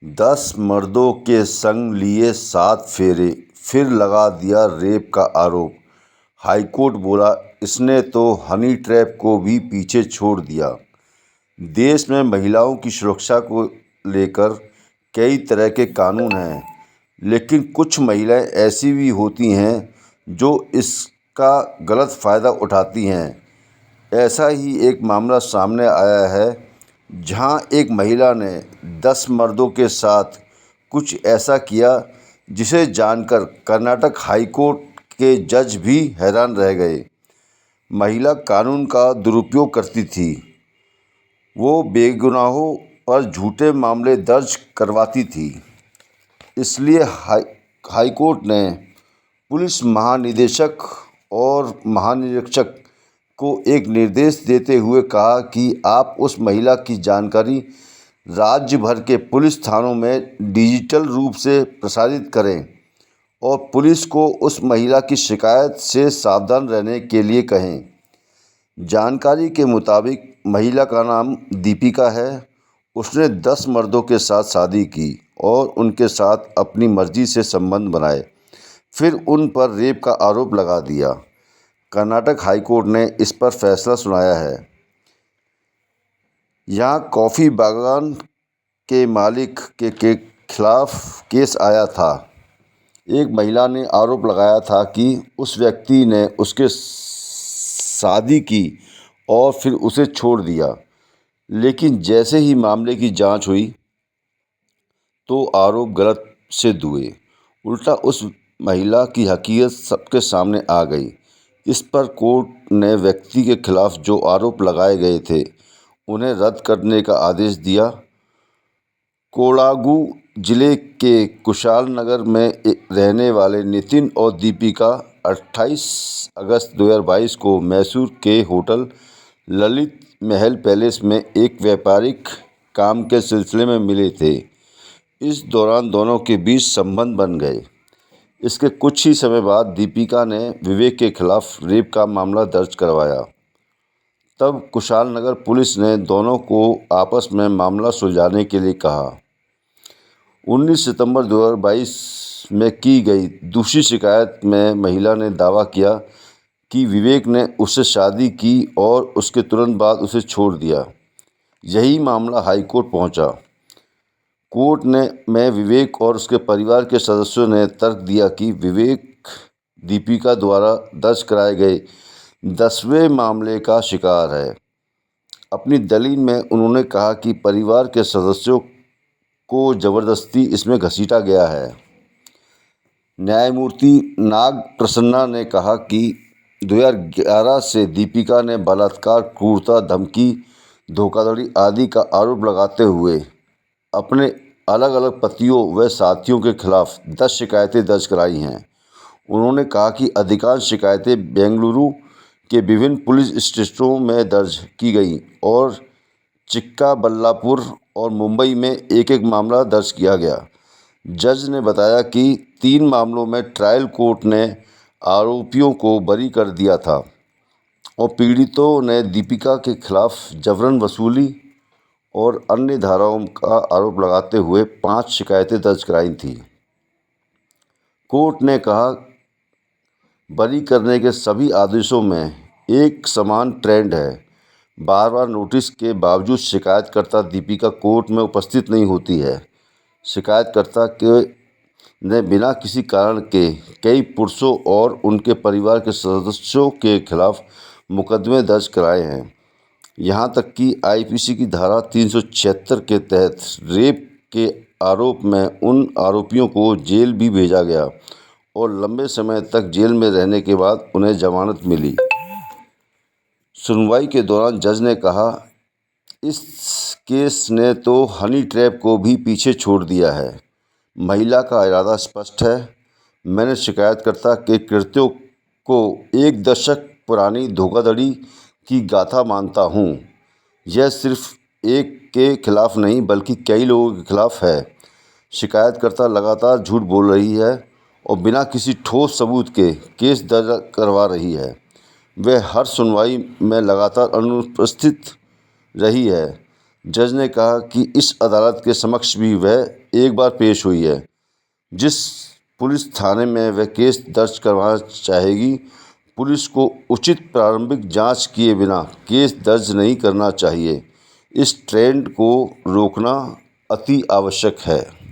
10 मर्दों के संग लिए 7 फेरे, फिर लगा दिया रेप का आरोप। हाईकोर्ट बोला, इसने तो हनी ट्रैप को भी पीछे छोड़ दिया। देश में महिलाओं की सुरक्षा को लेकर कई तरह के कानून हैं, लेकिन कुछ महिलाएं ऐसी भी होती हैं जो इसका गलत फ़ायदा उठाती हैं। ऐसा ही एक मामला सामने आया है, जहां एक महिला ने 10 मर्दों के साथ कुछ ऐसा किया जिसे जानकर कर्नाटक हाईकोर्ट के जज भी हैरान रह गए। महिला कानून का दुरुपयोग करती थी। वो बेगुनाहों पर झूठे मामले दर्ज करवाती थी। इसलिए हाईकोर्ट ने पुलिस महानिदेशक और महानिरीक्षक को एक निर्देश देते हुए कहा कि आप उस महिला की जानकारी राज्य भर के पुलिस थानों में डिजिटल रूप से प्रसारित करें और पुलिस को उस महिला की शिकायत से सावधान रहने के लिए कहें। जानकारी के मुताबिक महिला का नाम दीपिका है। उसने 10 मर्दों के साथ शादी की और उनके साथ अपनी मर्जी से संबंध बनाए, फिर उन पर रेप का आरोप लगा दिया। कर्नाटक हाईकोर्ट ने इस पर फैसला सुनाया है। यहाँ कॉफ़ी बागान के मालिक के खिलाफ केस आया था। एक महिला ने आरोप लगाया था कि उस व्यक्ति ने उसके शादी की और फिर उसे छोड़ दिया, लेकिन जैसे ही मामले की जांच हुई तो आरोप गलत सिद्ध हुए। उल्टा उस महिला की हकीकत सबके सामने आ गई। इस पर कोर्ट ने व्यक्ति के खिलाफ जो आरोप लगाए गए थे उन्हें रद्द करने का आदेश दिया। कोडागू जिले के कुशालनगर में रहने वाले नितिन और दीपिका 28 अगस्त 2022 को मैसूर के होटल ललित महल पैलेस में एक व्यापारिक काम के सिलसिले में मिले थे। इस दौरान दोनों के बीच संबंध बन गए। इसके कुछ ही समय बाद दीपिका ने विवेक के खिलाफ रेप का मामला दर्ज करवाया। तब कुशालनगर पुलिस ने दोनों को आपस में मामला सुलझाने के लिए कहा। 19 सितंबर 2022 में की गई दूसरी शिकायत में महिला ने दावा किया कि विवेक ने उससे शादी की और उसके तुरंत बाद उसे छोड़ दिया। यही मामला हाईकोर्ट पहुंचा। कोर्ट में विवेक और उसके परिवार के सदस्यों ने तर्क दिया कि विवेक दीपिका द्वारा दर्ज कराए गए 10वें मामले का शिकार है। अपनी दलील में उन्होंने कहा कि परिवार के सदस्यों को ज़बरदस्ती इसमें घसीटा गया है। न्यायमूर्ति नाग प्रसन्ना ने कहा कि 2011 से दीपिका ने बलात्कार, क्रूरता, धमकी, धोखाधड़ी आदि का आरोप लगाते हुए अपने अलग अलग पतियों व साथियों के खिलाफ 10 शिकायतें दर्ज कराई हैं। उन्होंने कहा कि अधिकांश शिकायतें बेंगलुरु के विभिन्न पुलिस स्टेशनों में दर्ज की गई और चिक्काबल्लापुर और मुंबई में एक एक मामला दर्ज किया गया। जज ने बताया कि 3 मामलों में ट्रायल कोर्ट ने आरोपियों को बरी कर दिया था और पीड़ितों ने दीपिका के खिलाफ जबरन वसूली और अन्य धाराओं का आरोप लगाते हुए 5 शिकायतें दर्ज कराई थीं। कोर्ट ने कहा, बरी करने के सभी आदेशों में एक समान ट्रेंड है। बार बार नोटिस के बावजूद शिकायतकर्ता दीपिका कोर्ट में उपस्थित नहीं होती है। शिकायतकर्ता ने बिना किसी कारण के कई पुरुषों और उनके परिवार के सदस्यों के खिलाफ मुकदमे दर्ज कराए हैं। यहाँ तक कि आईपीसी की धारा 376 के तहत रेप के आरोप में उन आरोपियों को जेल भी भेजा गया और लंबे समय तक जेल में रहने के बाद उन्हें जमानत मिली। सुनवाई के दौरान जज ने कहा, इस केस ने तो हनी ट्रैप को भी पीछे छोड़ दिया है। महिला का इरादा स्पष्ट है। मैंने शिकायतकर्ता के कृत्यों को 1 दशक पुरानी धोखाधड़ी की गाथा मानता हूँ। यह सिर्फ एक के खिलाफ नहीं बल्कि कई लोगों के खिलाफ है। शिकायतकर्ता लगातार झूठ बोल रही है और बिना किसी ठोस सबूत के केस दर्ज करवा रही है। वह हर सुनवाई में लगातार अनुपस्थित रही है। जज ने कहा कि इस अदालत के समक्ष भी वह एक बार पेश हुई है। जिस पुलिस थाने में वह केस दर्ज करवाना चाहेगी, पुलिस को उचित प्रारंभिक जांच किए बिना केस दर्ज नहीं करना चाहिए। इस ट्रेंड को रोकना अति आवश्यक है।